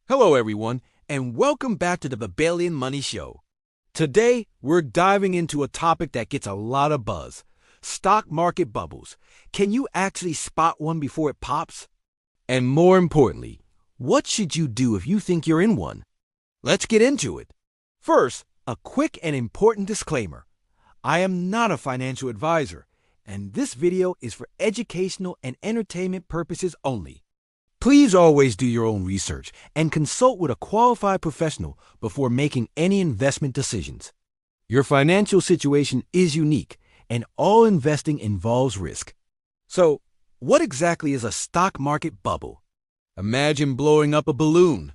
Hello, everyone, and welcome back to the Babalian Money Show. Today, we're diving into a topic that gets a lot of buzz: stock market bubbles. Can you actually spot one before it pops? And more importantly, what should you do if you think you're in one? Let's get into it. First, a quick and important disclaimer. I am not a financial advisor, and this video is for educational and entertainment purposes only. Please always do your own research and consult with a qualified professional before making any investment decisions. Your financial situation is unique, and all investing involves risk. So, what exactly is a stock market bubble? Imagine blowing up a balloon.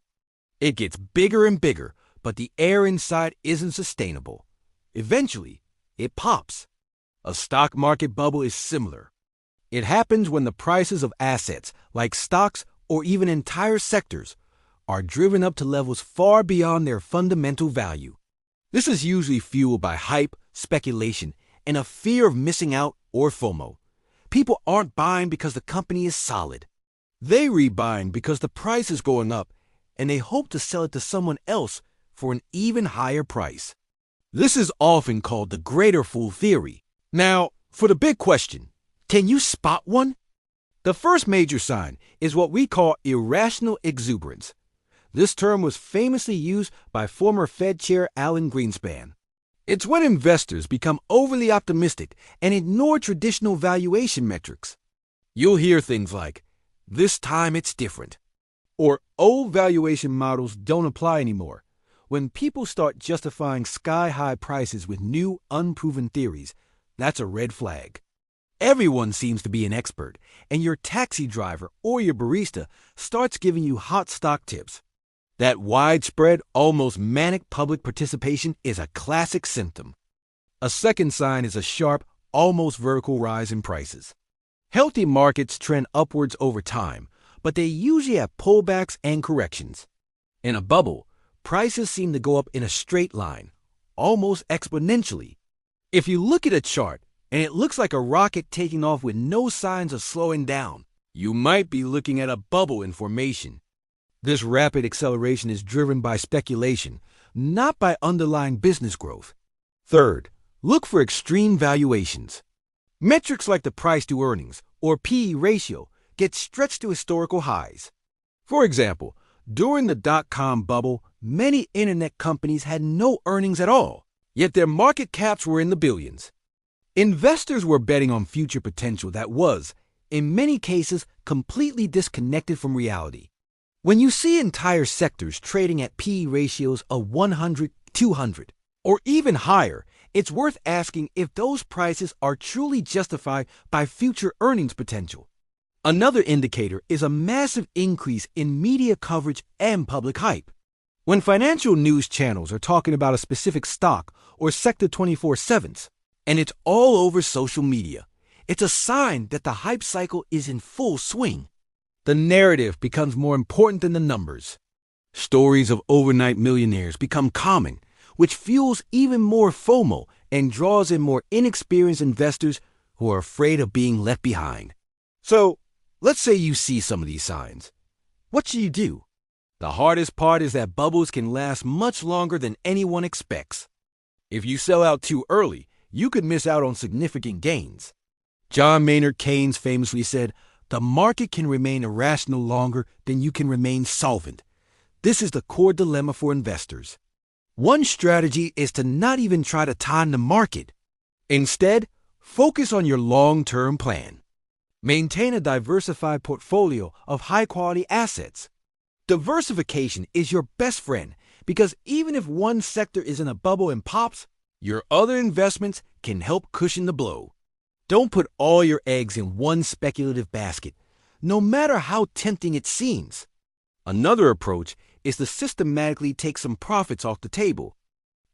It gets bigger and bigger, but the air inside isn't sustainable. Eventually, it pops. A stock market bubble is similar. It happens when the prices of assets, like stocks or even entire sectors, are driven up to levels far beyond their fundamental value. This is usually fueled by hype, speculation, and a fear of missing out or FOMO. People aren't buying because the company is solid. They rebuying because the price is going up, and they hope to sell it to someone else for an even higher price. This is often called the greater fool theory. Now, for the big question, can you spot one? The first major sign is what we call irrational exuberance. This term was famously used by former Fed Chair Alan Greenspan. It's when investors become overly optimistic and ignore traditional valuation metrics. You'll hear things like, "This time it's different," or "old valuation models don't apply anymore." When people start justifying sky-high prices with new, unproven theories, that's a red flag. Everyone seems to be an expert, and your taxi driver or your barista starts giving you hot stock tips. That widespread, almost manic public participation is a classic symptom. A second sign is a sharp, almost vertical rise in prices. Healthy markets trend upwards over time, but they usually have pullbacks and corrections. In a bubble, prices seem to go up in a straight line, almost exponentially. If you look at a chart, and it looks like a rocket taking off with no signs of slowing down, you might be looking at a bubble in formation. This rapid acceleration is driven by speculation, not by underlying business growth. Third, look for extreme valuations. Metrics like the price to earnings, or PE ratio, get stretched to historical highs. For example, during the dot-com bubble, many internet companies had no earnings at all, yet their market caps were in the billions. Investors were betting on future potential that was, in many cases, completely disconnected from reality. When you see entire sectors trading at PE ratios of 100, 200, or even higher, it's worth asking if those prices are truly justified by future earnings potential. Another indicator is a massive increase in media coverage and public hype. When financial news channels are talking about a specific stock or sector 24/7, and it's all over social media, it's a sign that the hype cycle is in full swing. The narrative becomes more important than the numbers. Stories of overnight millionaires become common, which fuels even more FOMO and draws in more inexperienced investors who are afraid of being left behind. So, let's say you see some of these signs. What should you do? The hardest part is that bubbles can last much longer than anyone expects. If you sell out too early, you could miss out on significant gains. John Maynard Keynes famously said, "The market can remain irrational longer than you can remain solvent." This is the core dilemma for investors. One strategy is to not even try to time the market. Instead, focus on your long-term plan. Maintain a diversified portfolio of high-quality assets. Diversification is your best friend because even if one sector is in a bubble and pops, your other investments can help cushion the blow. Don't put all your eggs in one speculative basket, no matter how tempting it seems. Another approach is to systematically take some profits off the table.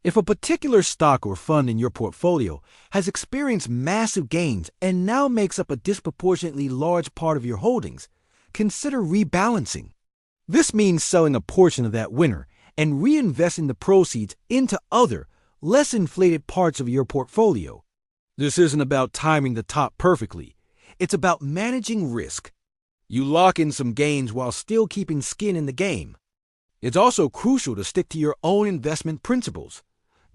If a particular stock or fund in your portfolio has experienced massive gains and now makes up a disproportionately large part of your holdings, consider rebalancing. This means selling a portion of that winner and reinvesting the proceeds into other, less inflated parts of your portfolio. This isn't about timing the top perfectly. It's about managing risk. You lock in some gains while still keeping skin in the game. It's also crucial to stick to your own investment principles.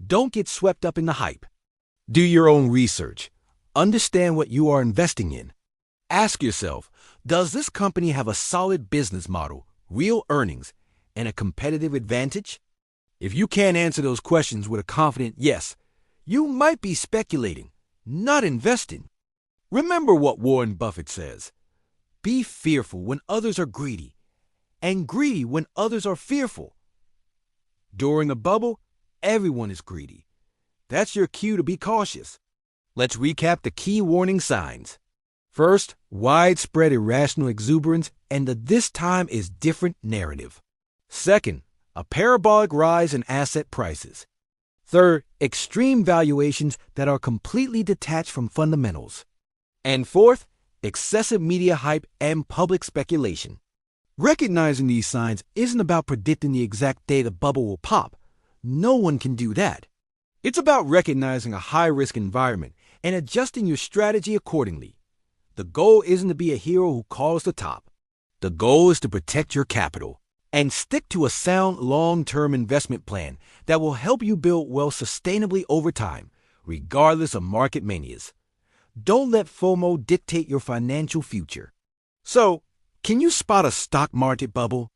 Don't get swept up in the hype. Do your own research. Understand what you are investing in. Ask yourself, does this company have a solid business model, real earnings, and a competitive advantage? If you can't answer those questions with a confident yes, you might be speculating, not investing. Remember what Warren Buffett says. Be fearful when others are greedy, and greedy when others are fearful. During a bubble, everyone is greedy. That's your cue to be cautious. Let's recap the key warning signs. First, widespread irrational exuberance and the "this time is different" narrative. Second, a parabolic rise in asset prices. Third, extreme valuations that are completely detached from fundamentals. And fourth, excessive media hype and public speculation. Recognizing these signs isn't about predicting the exact day the bubble will pop. No one can do that. It's about recognizing a high-risk environment and adjusting your strategy accordingly. The goal isn't to be a hero who calls the top. The goal is to protect your capital and stick to a sound long-term investment plan that will help you build wealth sustainably over time, regardless of market manias. Don't let FOMO dictate your financial future. So, can you spot a stock market bubble?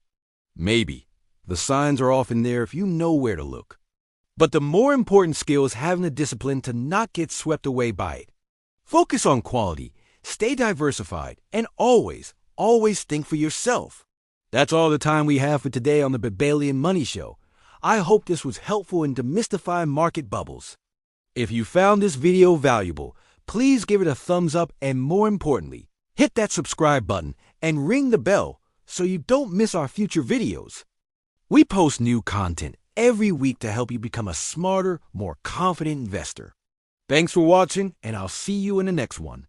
Maybe. The signs are often there if you know where to look. But the more important skill is having the discipline to not get swept away by it. Focus on quality, stay diversified, and always think for yourself. That's all the time we have for today on the Babalian Money Show. I hope this was helpful in demystifying market bubbles. If you found this video valuable, please give it a thumbs up and, more importantly, hit that subscribe button and ring the bell so you don't miss our future videos. We post new content every week to help you become a smarter, more confident investor. Thanks for watching, and I'll see you in the next one.